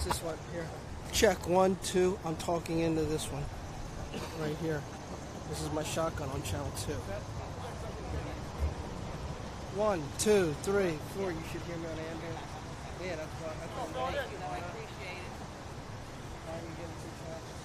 It's this one here. Check 1, 2. I'm talking into this one right here. This is my shotgun on channel 2. 1, 2, 3, 4. You should hear me on ambient. Yeah, that's what I'm No, I appreciate it. How are you getting 2 shots?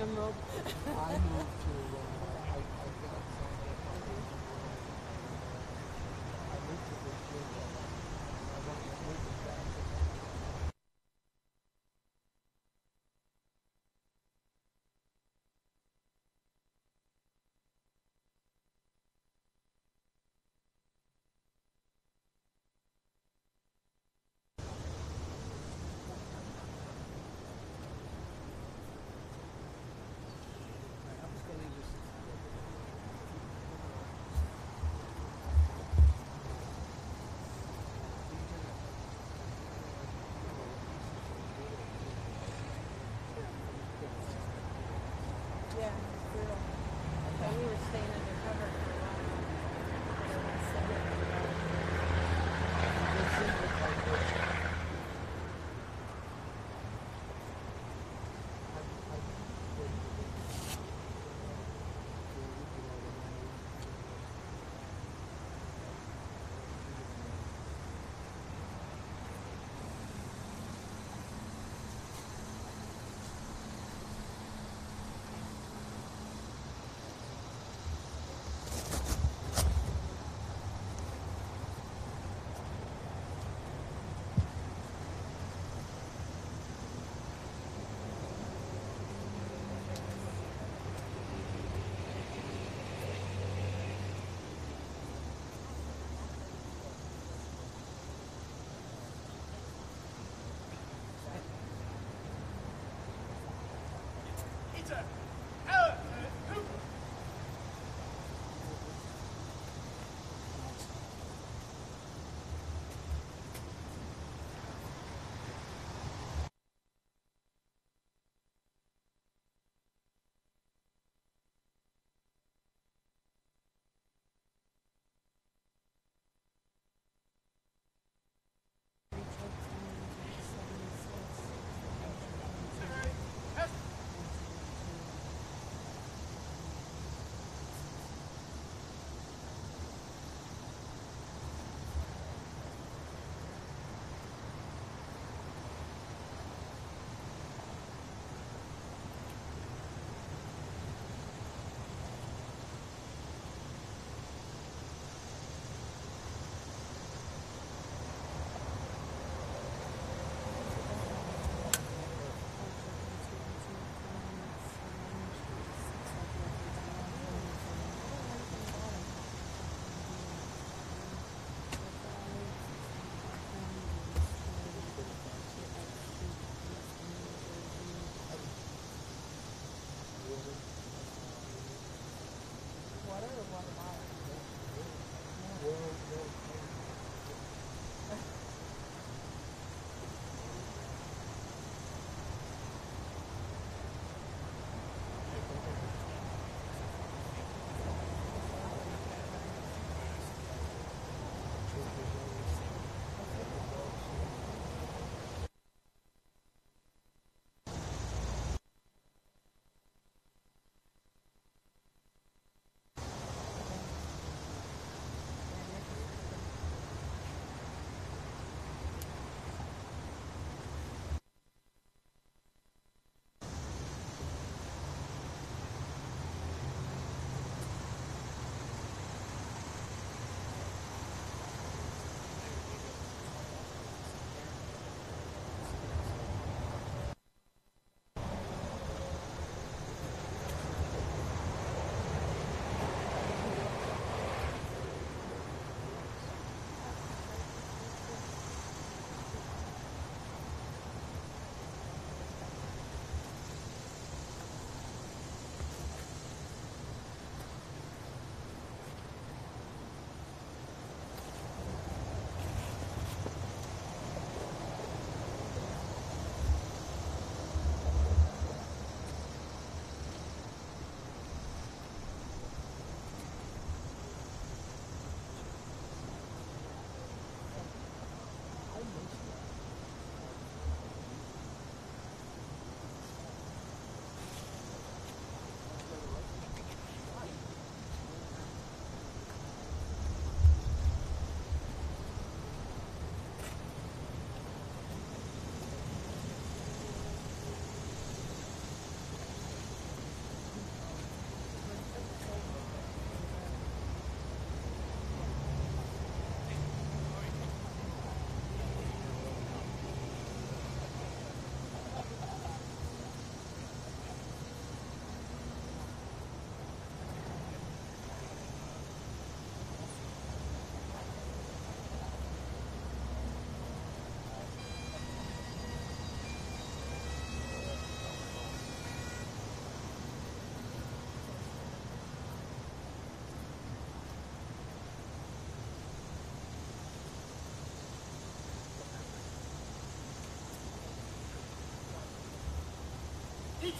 Emerald. I moved to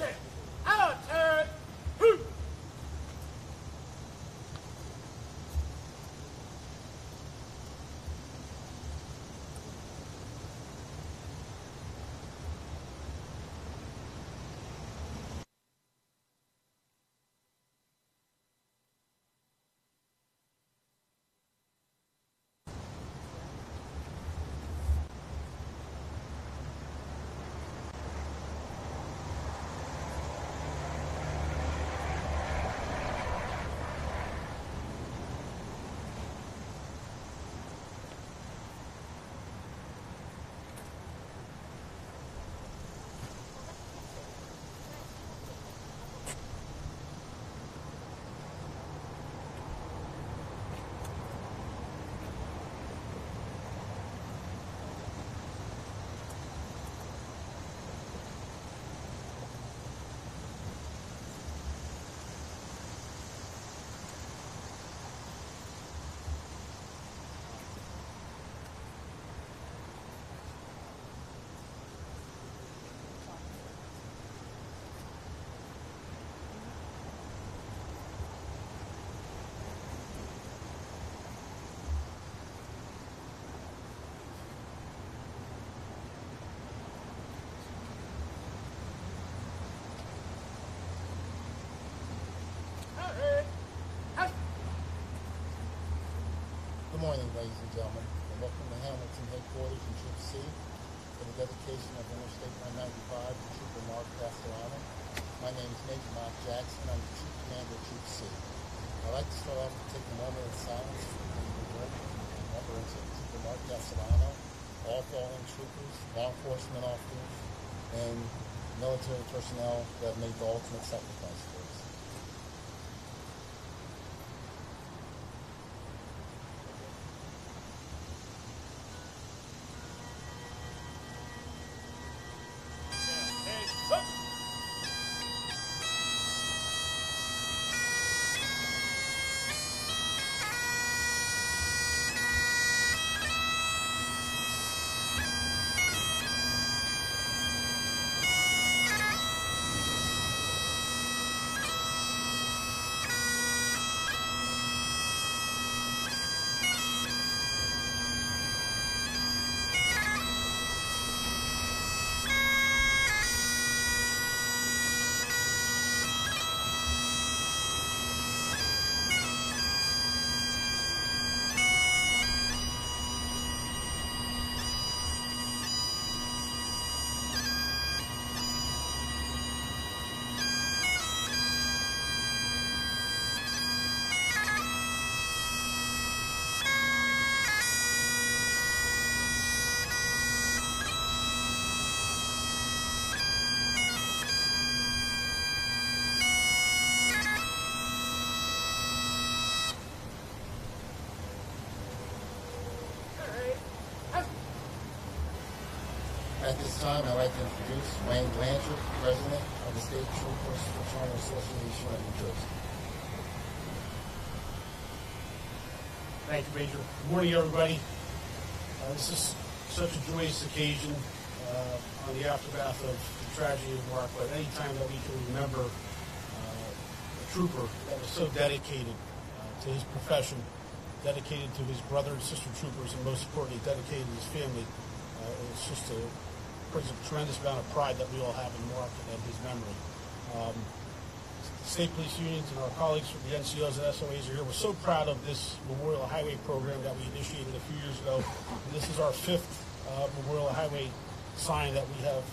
check. Out, turn. Woo. Good morning, ladies and gentlemen, and welcome to Hamilton headquarters in Troop C for the dedication of Interstate 195 to Trooper Mark Castellano. My name is Major Mark Jackson. I'm the Chief Commander of Troop C. I'd like to start off with taking a moment of silence for the remembrance of Trooper Mark Castellano, all fallen troopers, law enforcement officers, and military personnel that have made the ultimate sacrifice for us. At this time, I'd like to introduce Wayne Blanchard, President of the State Troopers Fraternal Association of New Jersey. Thank you, Major. Good morning, everybody. This is such a joyous occasion on the aftermath of the tragedy of Mark, but any time that we can remember a trooper that was so dedicated to his profession, dedicated to his brother and sister troopers, and most importantly, dedicated to his family, it's just brings a tremendous amount of pride that we all have in Mark and his memory. The state police unions and our colleagues from the NCOs and SOAs are here. We're so proud of this Memorial Highway program that we initiated a few years ago. And this is our 5th Memorial Highway sign that we have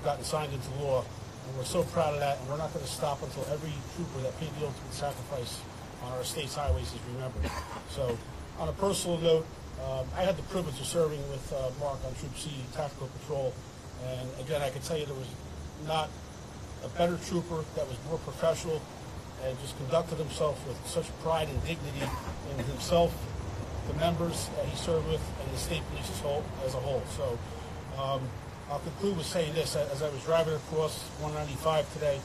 gotten signed into law. And we're so proud of that, and we're not going to stop until every trooper that paid the ultimate sacrifice on our state's highways is remembered. So, on a personal note, I had the privilege of serving with Mark on Troop C Tactical Patrol, and again, I can tell you there was not a better trooper that was more professional and just conducted himself with such pride and dignity in himself, the members that he served with, and the state police as a whole. So I'll conclude with saying this. As I was driving across 195 today,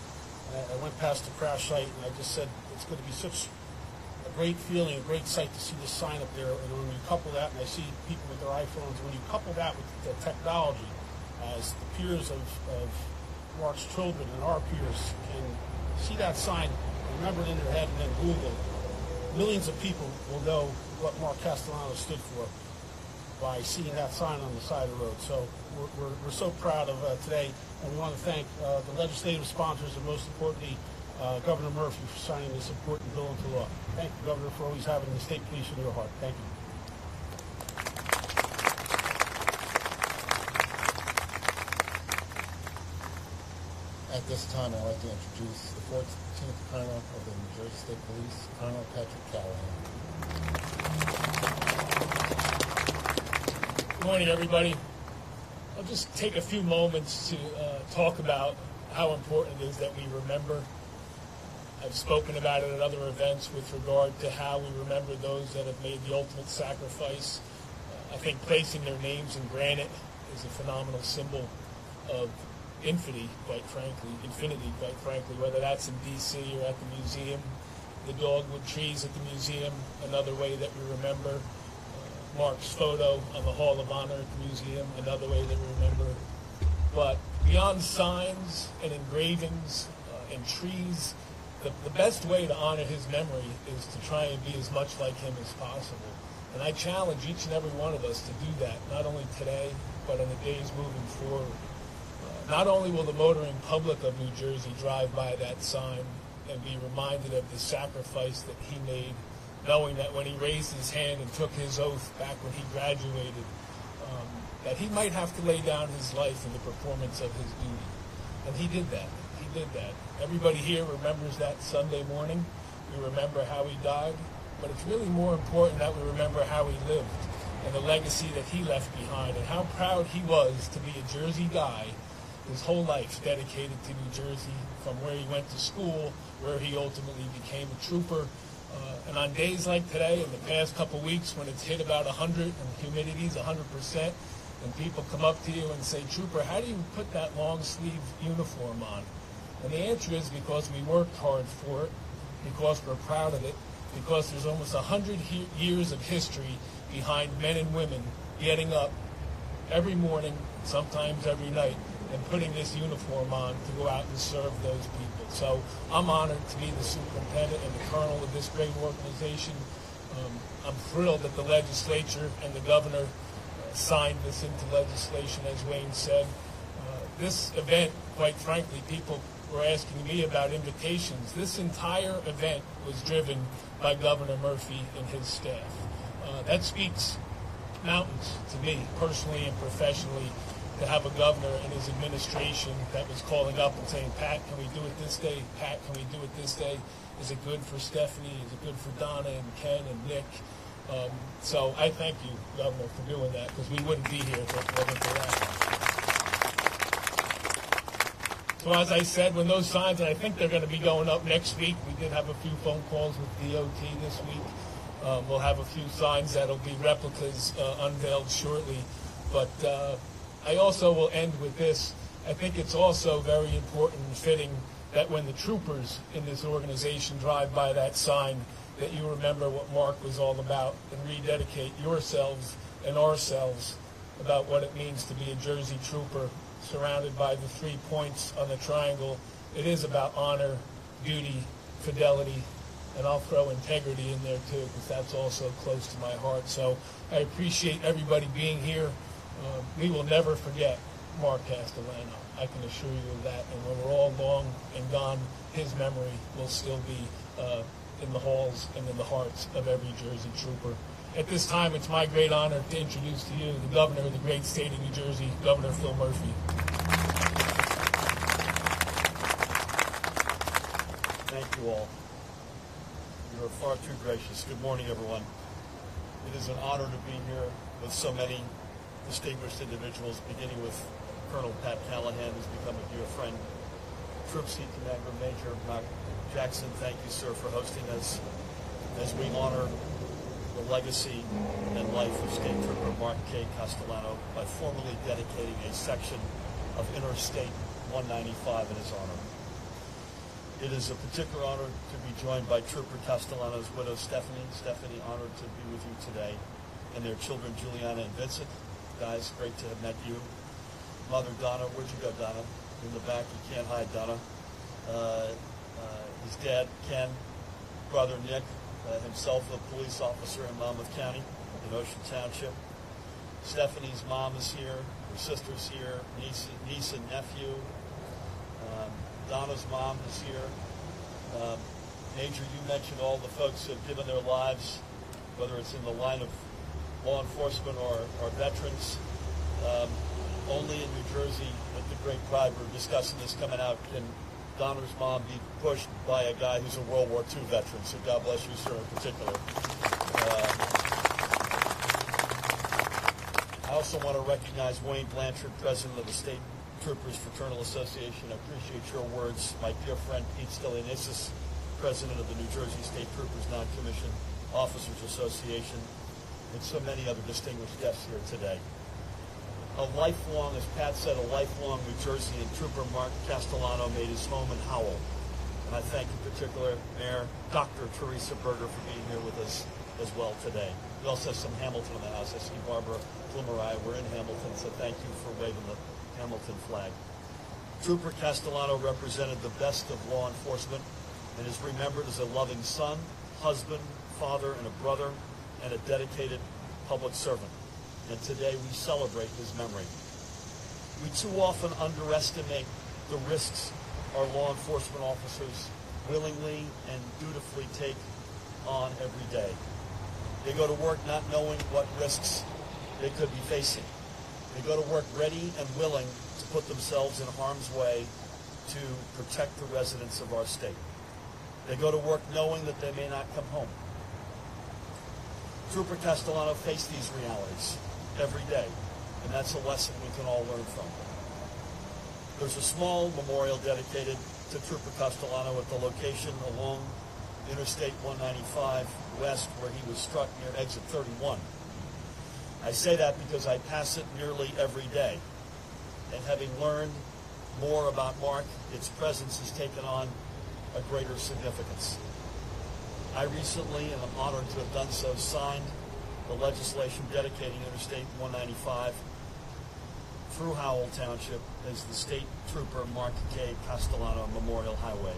I went past the crash site, and I just said it's going to be such a great feeling, a great sight to see this sign up there. And when you couple that, and I see people with their iPhones, when you couple that with the technology, as the peers of Mark's children and our peers can see that sign, remember it in their head, and then Google it, millions of people will know what Mark Castellano stood for by seeing that sign on the side of the road. So we're so proud of today, and we want to thank the legislative sponsors and most importantly, Governor Murphy for signing this important bill into law. Thank you, Governor, for always having the state police in your heart. Thank you. At this time, I'd like to introduce the 14th Colonel of the New Jersey State Police, Colonel Patrick Callahan. Good morning, everybody. I'll just take a few moments to talk about how important it is that we remember. I've spoken about it at other events with regard to how we remember those that have made the ultimate sacrifice. I think placing their names in granite is a phenomenal symbol of infinity, quite frankly, whether that's in D.C. or at the museum. The dogwood trees at the museum, another way that we remember. Mark's photo on the Hall of Honor at the museum, another way that we remember. But beyond signs and engravings and trees, the best way to honor his memory is to try and be as much like him as possible. And I challenge each and every one of us to do that, not only today, but in the days moving forward. Not only will the motoring public of New Jersey drive by that sign and be reminded of the sacrifice that he made, knowing that when he raised his hand and took his oath back when he graduated, that he might have to lay down his life in the performance of his duty. And he did that. He did that. Everybody here remembers that Sunday morning. We remember how he died. But it's really more important that we remember how he lived and the legacy that he left behind and how proud he was to be a Jersey guy, his whole life dedicated to New Jersey, from where he went to school, where he ultimately became a trooper. And on days like today, in the past couple weeks, when it's hit about 100 and humidity's 100%, and people come up to you and say, "Trooper, how do you put that long sleeve uniform on?" And the answer is because we worked hard for it, because we're proud of it, because there's almost 100 years of history behind men and women getting up every morning, sometimes every night, and putting this uniform on to go out and serve those people. So I'm honored to be the superintendent and the colonel of this great organization. I'm thrilled that the legislature and the governor signed this into legislation, as Wayne said. This event, quite frankly, people were asking me about invitations. This entire event was driven by Governor Murphy and his staff. That speaks mountains to me, personally and professionally, to have a governor and his administration that was calling up and saying, "Pat, can we do it this day? Pat, can we do it this day? Is it good for Stephanie? Is it good for Donna and Ken and Nick?" So I thank you, Governor, for doing that, because we wouldn't be here if it wasn't for that. So as I said, when those signs, and I think they're going to be going up next week, we did have a few phone calls with DOT this week. We'll have a few signs that'll be replicas unveiled shortly. But I also will end with this. I think it's also very important and fitting that when the troopers in this organization drive by that sign, that you remember what Mark was all about and rededicate yourselves and ourselves about what it means to be a Jersey trooper, surrounded by the 3 points on the triangle. It is about honor, duty, fidelity, and I'll throw integrity in there too, because that's also close to my heart. So I appreciate everybody being here. We will never forget Mark Castellano. I can assure you of that. And when we're all long and gone, his memory will still be in the halls and in the hearts of every Jersey trooper. At this time, it's my great honor to introduce to you the governor of the great state of New Jersey, Governor Phil Murphy. Thank you all. You are far too gracious. Good morning, everyone. It is an honor to be here with so many distinguished individuals, beginning with Colonel Pat Callahan, who's become a dear friend. Troop Seat Commander Major Mark Jackson, thank you, sir, for hosting us as we honor the legacy and life of State Trooper Mark K. Castellano by formally dedicating a section of Interstate 195 in his honor. It is a particular honor to be joined by Trooper Castellano's widow, Stephanie. Stephanie, honored to be with you today, and their children, Juliana and Vincent. Guys, great to have met you. Mother, Donna, where'd you go, Donna? in the back. You can't hide Donna. His dad, Ken, brother Nick, himself a police officer in Monmouth County in Ocean Township. Stephanie's mom is here, her sister's here, niece and nephew. Donna's mom is here. Major, you mentioned all the folks who have given their lives, whether it's in the line of law enforcement or veterans. Only in New Jersey, with the great pride we're discussing this coming out, can Donna's mom be pushed by a guy who's a World War II veteran. So God bless you, sir, in particular. I also want to recognize Wayne Blanchard, president of the State Troopers Fraternal Association. I appreciate your words. My dear friend Pete Stylianisis, president of the New Jersey State Troopers Non-Commissioned Officers Association, and so many other distinguished guests here today. A lifelong, as Pat said, a lifelong New Jerseyan, Trooper Mark Castellano made his home in Howell. And I thank in particular Mayor Dr. Teresa Berger for being here with us as well today. We also have some Hamilton in the house. I see Barbara Flumerai. We're in Hamilton, so thank you for waving the Hamilton flag. Trooper Castellano represented the best of law enforcement and is remembered as a loving son, husband, father, and a brother, and a dedicated public servant. And today we celebrate his memory. We too often underestimate the risks our law enforcement officers willingly and dutifully take on every day. They go to work not knowing what risks they could be facing. They go to work ready and willing to put themselves in harm's way to protect the residents of our state. They go to work knowing that they may not come home. Trooper Castellano faced these realities every day, and that's a lesson we can all learn from. There's a small memorial dedicated to Trooper Castellano at the location along Interstate 195 West where he was struck near exit 31. I say that because I pass it nearly every day, and having learned more about Mark, its presence has taken on a greater significance. I recently, and I'm honored to have done so, signed the legislation dedicating Interstate 195 through Howell Township as the State Trooper Mark K. Castellano Memorial Highway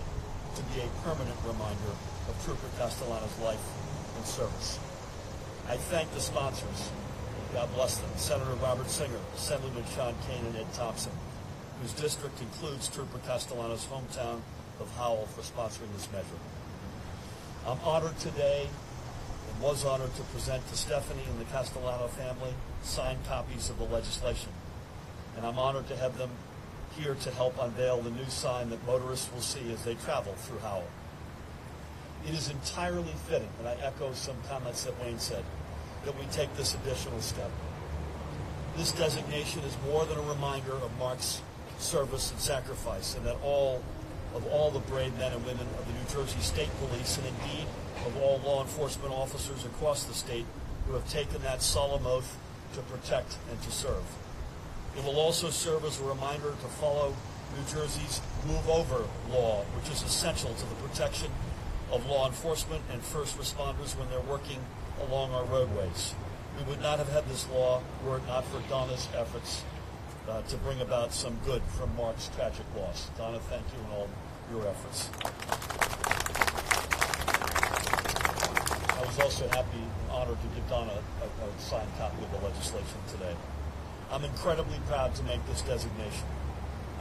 to be a permanent reminder of Trooper Castellano's life and service. I thank the sponsors, God bless them, Senator Robert Singer, Assemblyman Sean Kane, and Ed Thompson, whose district includes Trooper Castellano's hometown of Howell, for sponsoring this measure. I'm honored today and was honored to present to Stephanie and the Castellano family signed copies of the legislation. And I'm honored to have them here to help unveil the new sign that motorists will see as they travel through Howell. It is entirely fitting, and I echo some comments that Wayne said, that we take this additional step. This designation is more than a reminder of Mark's service and sacrifice, and that all the brave men and women of the New Jersey State Police, and indeed of all law enforcement officers across the state who have taken that solemn oath to protect and to serve. It will also serve as a reminder to follow New Jersey's Move Over law, which is essential to the protection of law enforcement and first responders when they're working along our roadways. We would not have had this law were it not for Donna's efforts to bring about some good from Mark's tragic loss. Donna, thank you and all your efforts. I was also happy and honored to give Donna a signed copy of the legislation today. I'm incredibly proud to make this designation.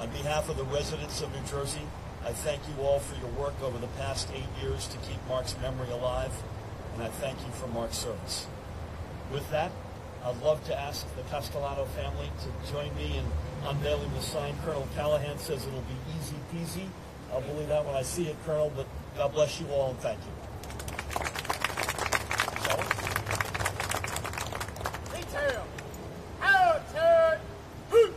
On behalf of the residents of New Jersey, I thank you all for your work over the past 8 years to keep Mark's memory alive, and I thank you for Mark's service. With that, I'd love to ask the Castellano family to join me in unveiling the sign. Colonel Callahan says it'll be easy peasy. I'll believe that when I see it, Colonel, but God bless you all and thank you. Detail. Out, turn. Hoot.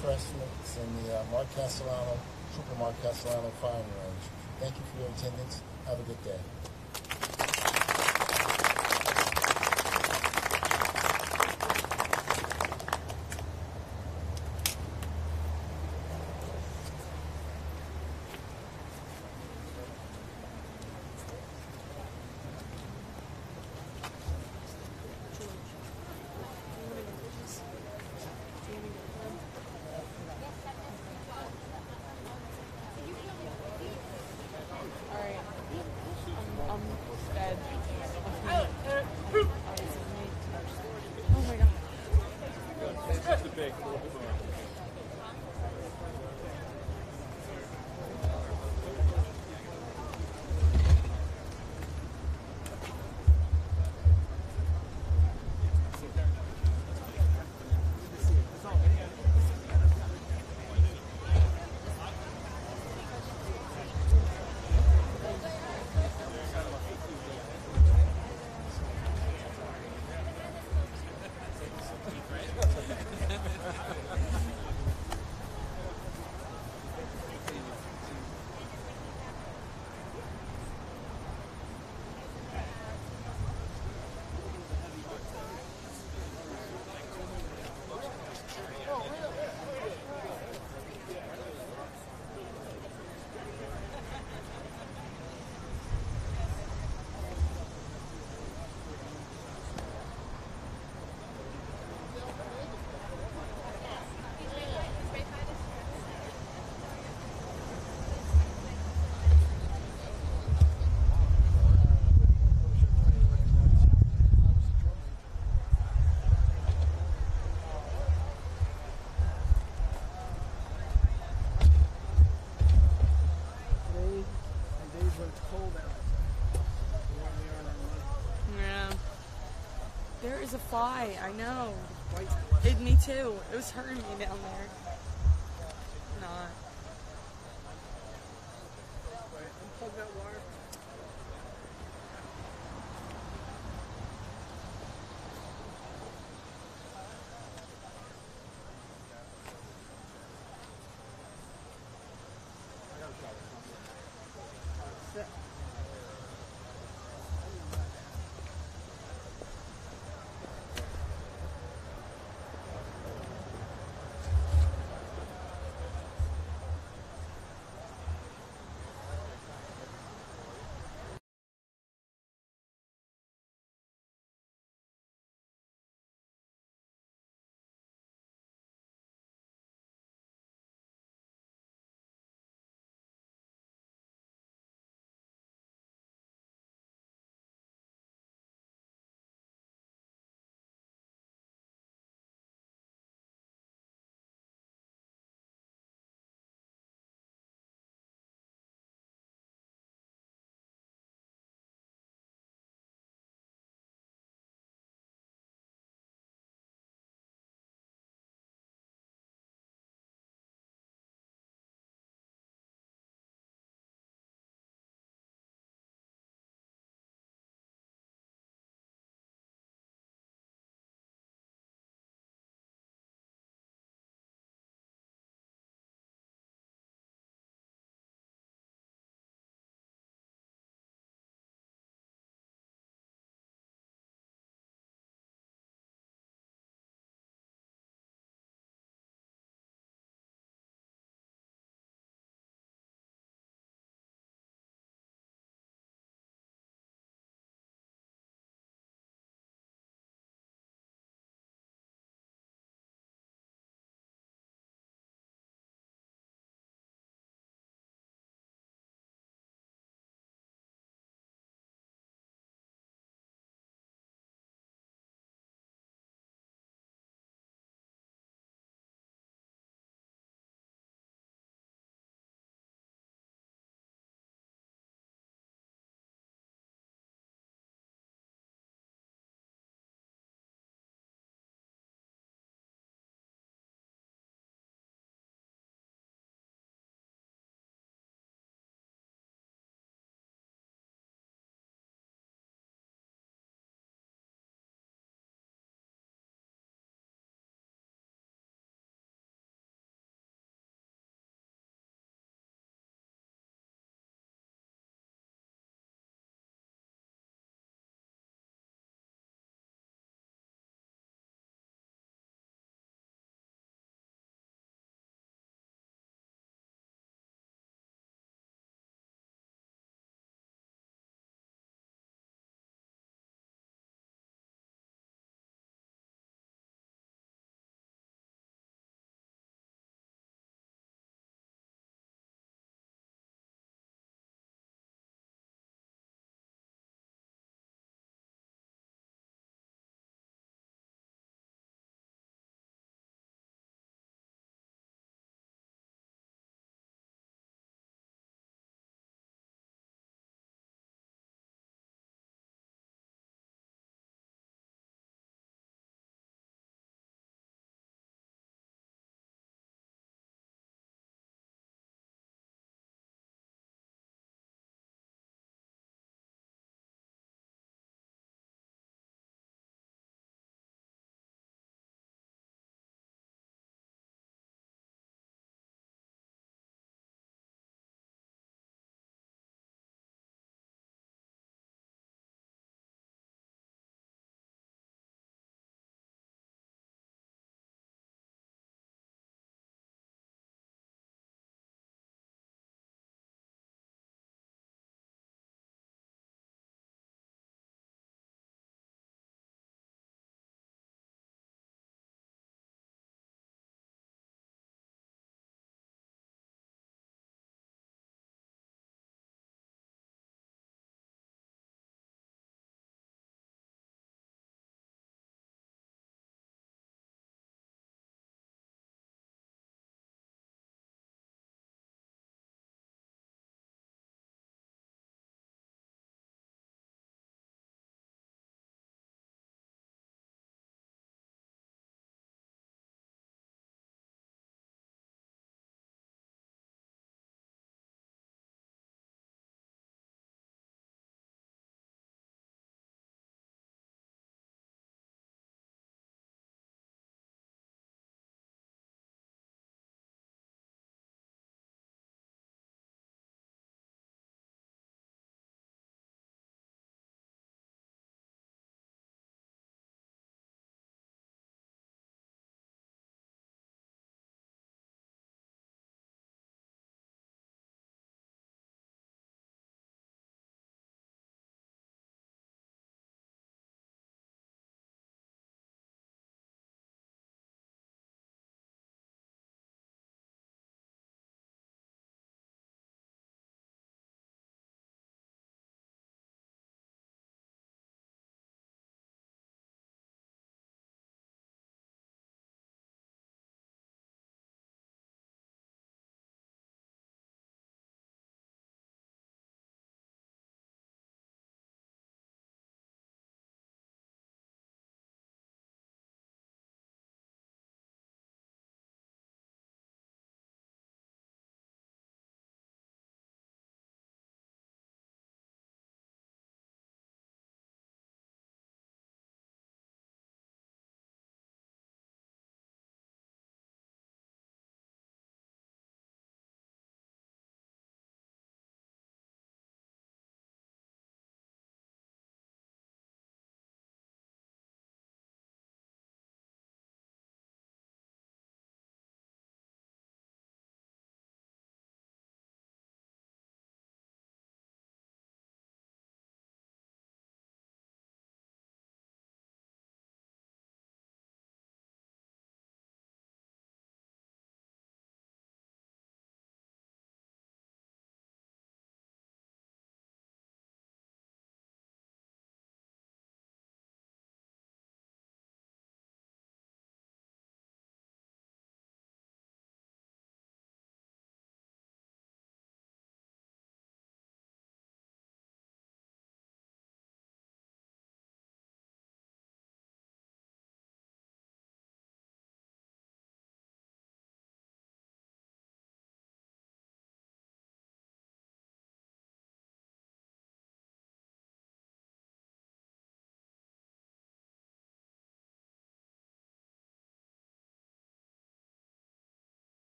for estimates in the Trooper Mark Castellano firing range. Thank you for your attendance. Have a good day. I'm dead. Oh my god. Yeah. There is a fly, I know. Me too. It was hurting me down there. Not. Unplug that wire.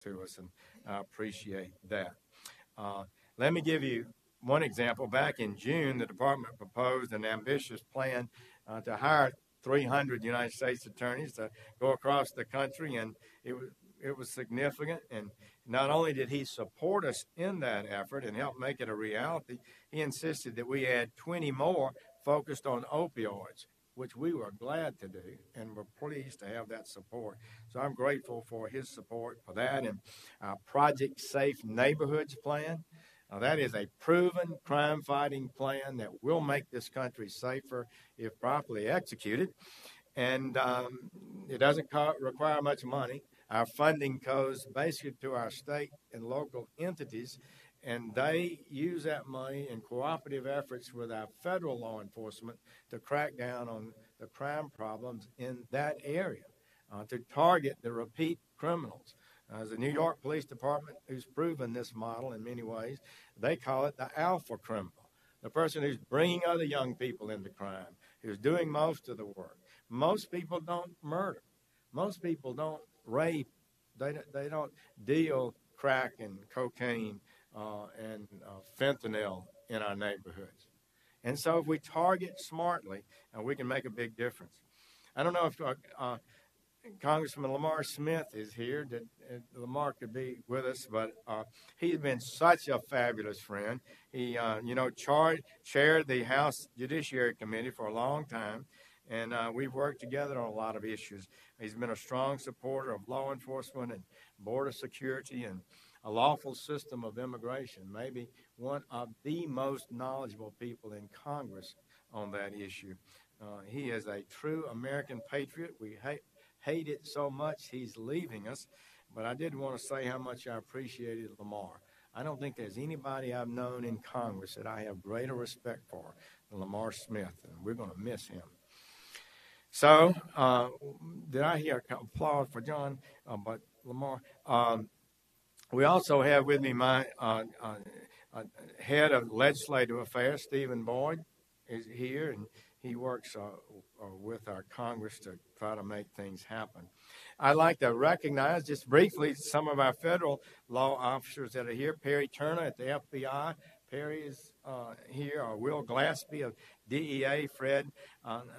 to us, and I appreciate that. Let me give you one example. Back in June, the department proposed an ambitious plan to hire 300 United States attorneys to go across the country, and it was significant. And not only did he support us in that effort and help make it a reality, he insisted that we add 20 more focused on opioids, which we were glad to do, and we're pleased to have that support. So I'm grateful for his support for that. And our Project Safe Neighborhoods plan, that is a proven crime-fighting plan that will make this country safer if properly executed. And it doesn't require much money. Our funding goes basically to our state and local entities, and they use that money in cooperative efforts with our federal law enforcement to crack down on the crime problems in that area, to target the repeat criminals. The New York Police Department, who's proven this model in many ways, they call it the alpha criminal, the person who's bringing other young people into crime, who's doing most of the work. Most people don't murder. Most people don't rape. They don't deal crack and cocaine and fentanyl in our neighborhoods. And so if we target smartly, we can make a big difference. I don't know if Congressman Lamar Smith is here. That Lamar could be with us, but he's been such a fabulous friend. He, chaired the House Judiciary Committee for a long time, and we've worked together on a lot of issues. He's been a strong supporter of law enforcement and border security and a lawful system of immigration, maybe one of the most knowledgeable people in Congress on that issue. He is a true American patriot. We hate it so much he's leaving us, but I did want to say how much I appreciated Lamar. I don't think there's anybody I've known in Congress that I have greater respect for than Lamar Smith, and we're going to miss him. So, did I hear applause for John? But Lamar, we also have with me my head of legislative affairs, Stephen Boyd, is here, and he works with our Congress to try to make things happen. I'd like to recognize just briefly some of our federal law officers that are here. Perry Turner at the FBI. Perry is here. Will Glaspie of DEA. Fred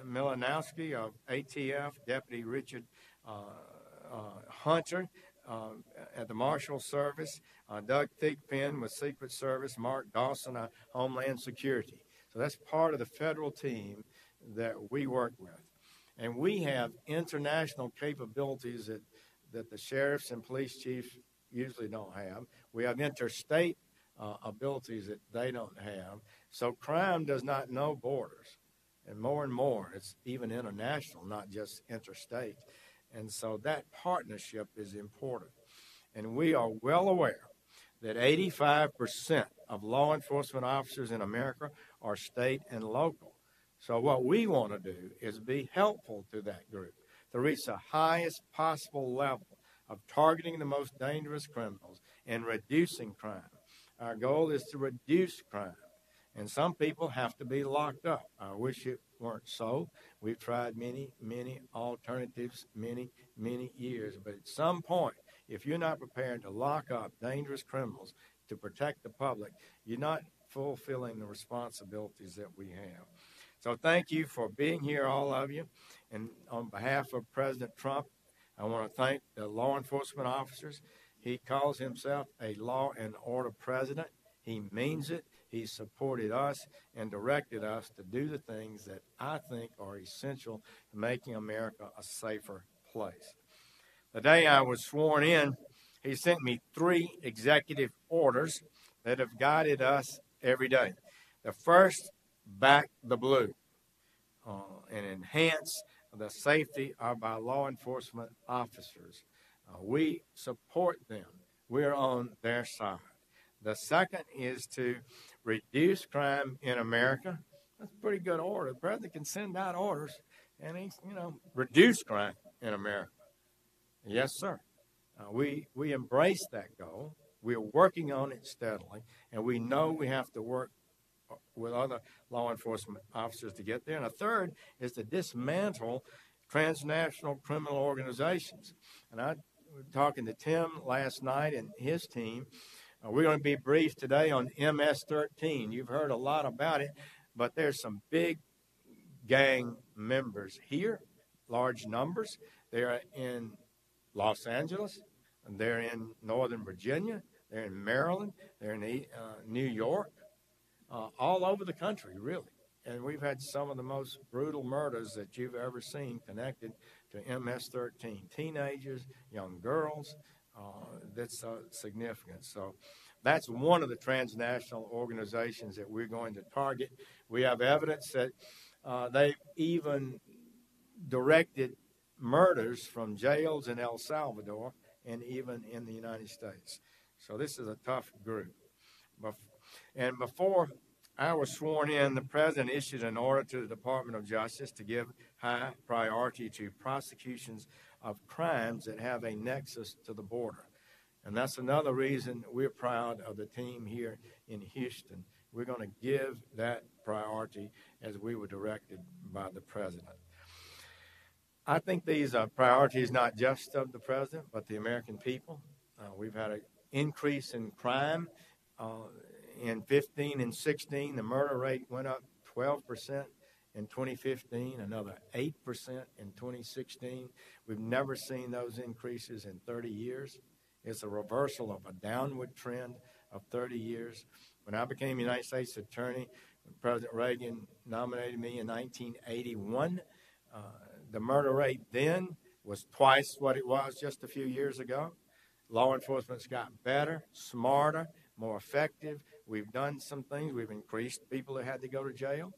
Milanowski of ATF. Deputy Richard Hunter at the Marshal Service. Doug Thigpen with Secret Service. Mark Dawson of Homeland Security. So that's part of the federal team that we work with. And we have international capabilities that the sheriffs and police chiefs usually don't have. We have interstate abilities that they don't have. So crime does not know borders. And more, it's even international, not just interstate. And so that partnership is important. And we are well aware that 85% of law enforcement officers in America are state and local. So what we want to do is be helpful to that group to reach the highest possible level of targeting the most dangerous criminals and reducing crime. Our goal is to reduce crime, and some people have to be locked up. I wish it weren't so. We've tried many alternatives, many years, but at some point, if you're not prepared to lock up dangerous criminals to protect the public, you're not fulfilling the responsibilities that we have. So thank you for being here, all of you. And on behalf of President Trump, I want to thank the law enforcement officers. He calls himself a law and order president. He means it. He supported us and directed us to do the things that I think are essential to making America a safer place. The day I was sworn in, he sent me 3 executive orders that have guided us every day. The first, back the blue, and enhance the safety of our law enforcement officers. We support them. We're on their side. The second is to reduce crime in America. That's a pretty good order. The president can send out orders and he's, reduce crime in America. Yes, sir. We embrace that goal. We're working on it steadily, and we know we have to work with other law enforcement officers to get there. And a third is to dismantle transnational criminal organizations. And I talking to Tim last night and his team. We're going to be brief today on MS-13. You've heard a lot about it, but there's some big gang members here, large numbers. They're in Los Angeles, and they're in Northern Virginia, they're in Maryland, they're in New York, all over the country, really. And we've had some of the most brutal murders that you've ever seen connected to MS-13. Teenagers, young girls, that's significant. So that's one of the transnational organizations that we're going to target. We have evidence that they've even directed murders from jails in El Salvador and even in the United States. So this is a tough group. And before I was sworn in, the President issued an order to the Department of Justice to give high priority to prosecutions of crimes that have a nexus to the border. And that's another reason we're proud of the team here in Houston. We're going to give that priority as we were directed by the President. I think these are priorities not just of the President, but the American people. We've had an increase in crime. In 15 and 16, the murder rate went up 12% in 2015, another 8% in 2016. We've never seen those increases in 30 years. It's a reversal of a downward trend of 30 years. When I became United States Attorney, President Reagan nominated me in 1981. The murder rate then was twice what it was just a few years ago. Law enforcement's got better, smarter, more effective. We've done some things. We've increased people that had to go to jail.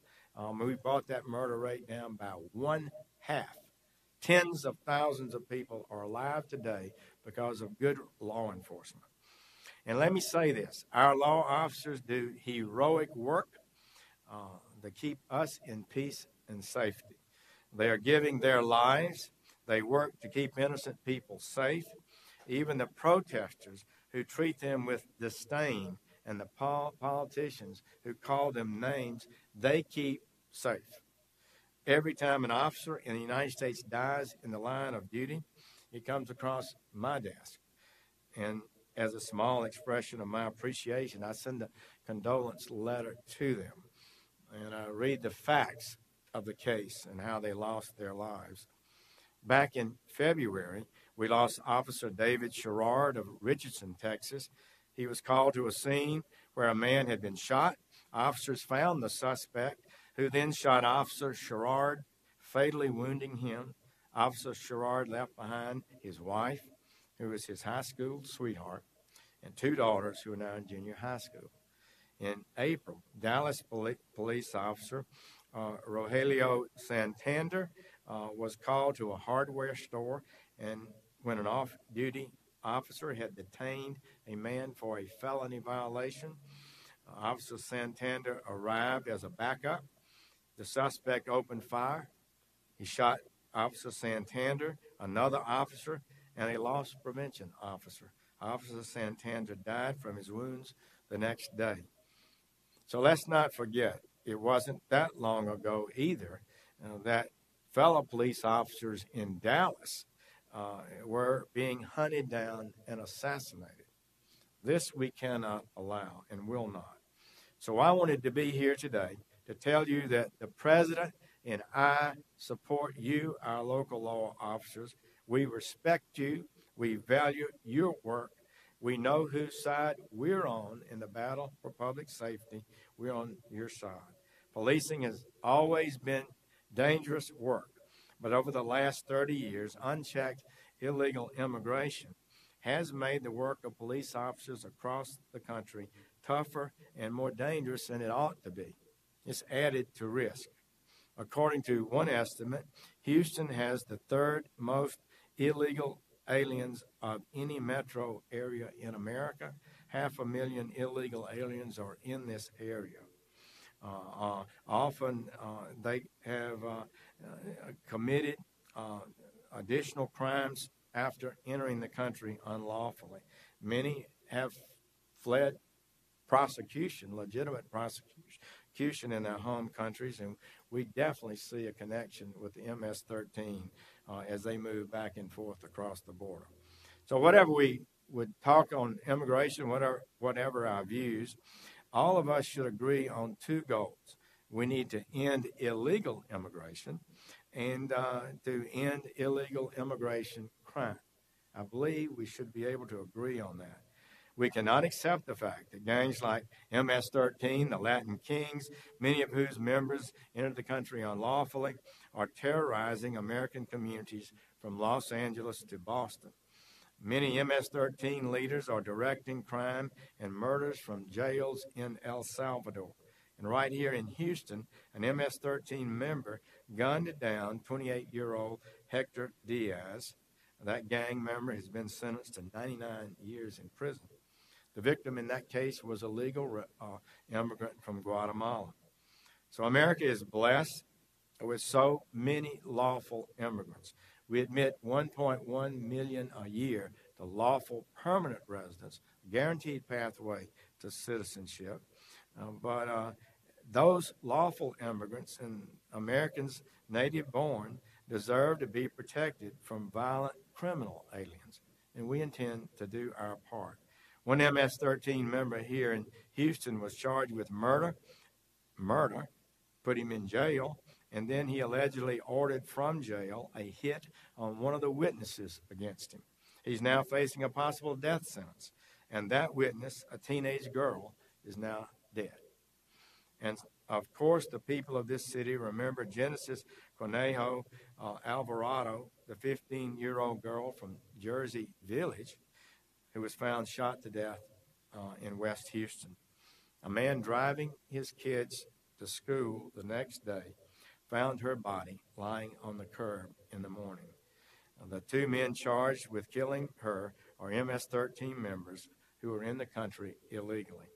We brought that murder rate down by 1/2. Tens of thousands of people are alive today because of good law enforcement. And let me say this. Our law officers do heroic work to keep us in peace and safety. They are giving their lives. They work to keep innocent people safe. Even the protesters who treat them with disdain and the politicians who call them names, they keep safe. Every time an officer in the United States dies in the line of duty, it comes across my desk. And as a small expression of my appreciation, I send a condolence letter to them. And I read the facts of the case and how they lost their lives. Back in February, we lost Officer David Sherrard of Richardson, Texas. He was called to a scene where a man had been shot. Officers found the suspect, who then shot Officer Sherrard, fatally wounding him. Officer Sherrard left behind his wife, who was his high school sweetheart, and 2 daughters who are now in junior high school. In April, Dallas police officer Rogelio Santander was called to a hardware store, and when an off-duty officer had detained a man for a felony violation, Officer Santander arrived as a backup. The suspect opened fire. He shot Officer Santander, another officer, and a loss prevention officer. Officer Santander died from his wounds the next day. So let's not forget, it wasn't that long ago either that fellow police officers in Dallas were being hunted down and assassinated. This we cannot allow and will not. So I wanted to be here today to tell you that the President and I support you, our local law officers. We respect you. We value your work. We know whose side we're on in the battle for public safety. We're on your side. Policing has always been dangerous work, but over the last 30 years, unchecked illegal immigration has made the work of police officers across the country tougher and more dangerous than it ought to be. It's added to risk. According to one estimate, Houston has the 3rd most illegal aliens of any metro area in America. 500,000 illegal aliens are in this area. Often they have committed additional crimes after entering the country unlawfully. Many have fled prosecution, legitimate prosecution in their home countries, and we definitely see a connection with the MS-13 as they move back and forth across the border. So whatever we would talk on immigration, whatever our views, all of us should agree on two goals. We need to end illegal immigration and to end illegal immigration crime. I believe we should be able to agree on that. We cannot accept the fact that gangs like MS-13, the Latin Kings, many of whose members entered the country unlawfully, are terrorizing American communities from Los Angeles to Boston. Many MS-13 leaders are directing crime and murders from jails in El Salvador. And right here in Houston, an MS-13 member gunned down 28-year-old Hector Diaz. That gang member has been sentenced to 99 years in prison. The victim in that case was a legal immigrant from Guatemala. So America is blessed with so many lawful immigrants. We admit 1.1 million a year to lawful permanent residents, guaranteed pathway to citizenship. But those lawful immigrants and Americans native born deserve to be protected from violent criminal aliens, and we intend to do our part. One MS-13 member here in Houston was charged with murder, put him in jail, and then he allegedly ordered from jail a hit on one of the witnesses against him. He's now facing a possible death sentence, and that witness, a teenage girl, is now dead. And of course, the people of this city remember Genesis Cornejo Alvarado, the 15-year-old girl from Jersey Village, who was found shot to death in West Houston. A man driving his kids to school the next day found her body lying on the curb in the morning. The two men charged with killing her are MS-13 members who are in the country illegally.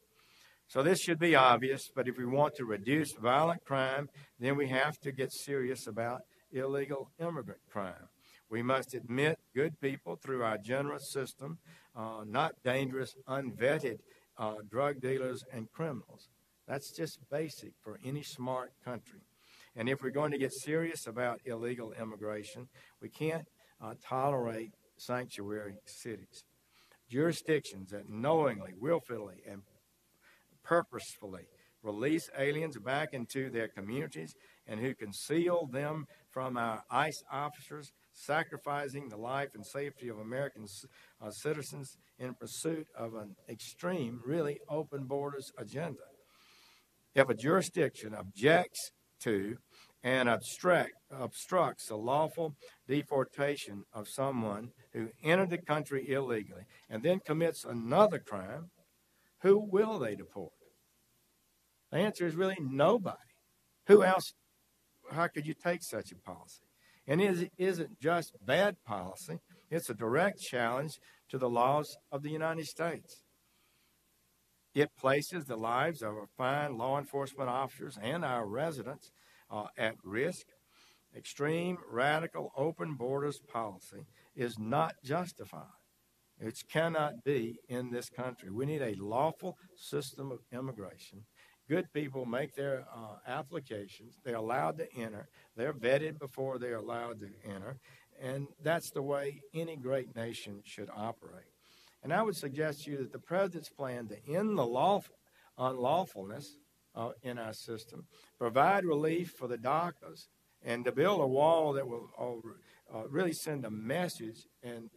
So this should be obvious, but if we want to reduce violent crime, then we have to get serious about illegal immigrant crime. We must admit good people through our generous system, not dangerous, unvetted drug dealers and criminals. That's just basic for any smart country. And if we're going to get serious about illegal immigration, we can't tolerate sanctuary cities. Jurisdictions that knowingly, willfully, and purposefully release aliens back into their communities and who conceal them from our ICE officers, sacrificing the life and safety of American citizens in pursuit of an extreme, really open borders agenda. If a jurisdiction objects to and obstructs the lawful deportation of someone who entered the country illegally and then commits another crime, who will they deport? The answer is really nobody. Who else? How could you take such a policy? And it isn't just bad policy. It's a direct challenge to the laws of the United States. It places the lives of our fine law enforcement officers and our residents at risk. Extreme, radical, open borders policy is not justified. It cannot be in this country. We need a lawful system of immigration. Good people make their applications. They're allowed to enter. They're vetted before they're allowed to enter. And that's the way any great nation should operate. And I would suggest to you that the president's plan to end the unlawfulness in our system, provide relief for the DACAs, and to build a wall that will really send a message and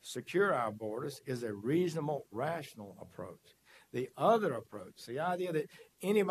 secure our borders is a reasonable, rational approach. The other approach, the idea that anybody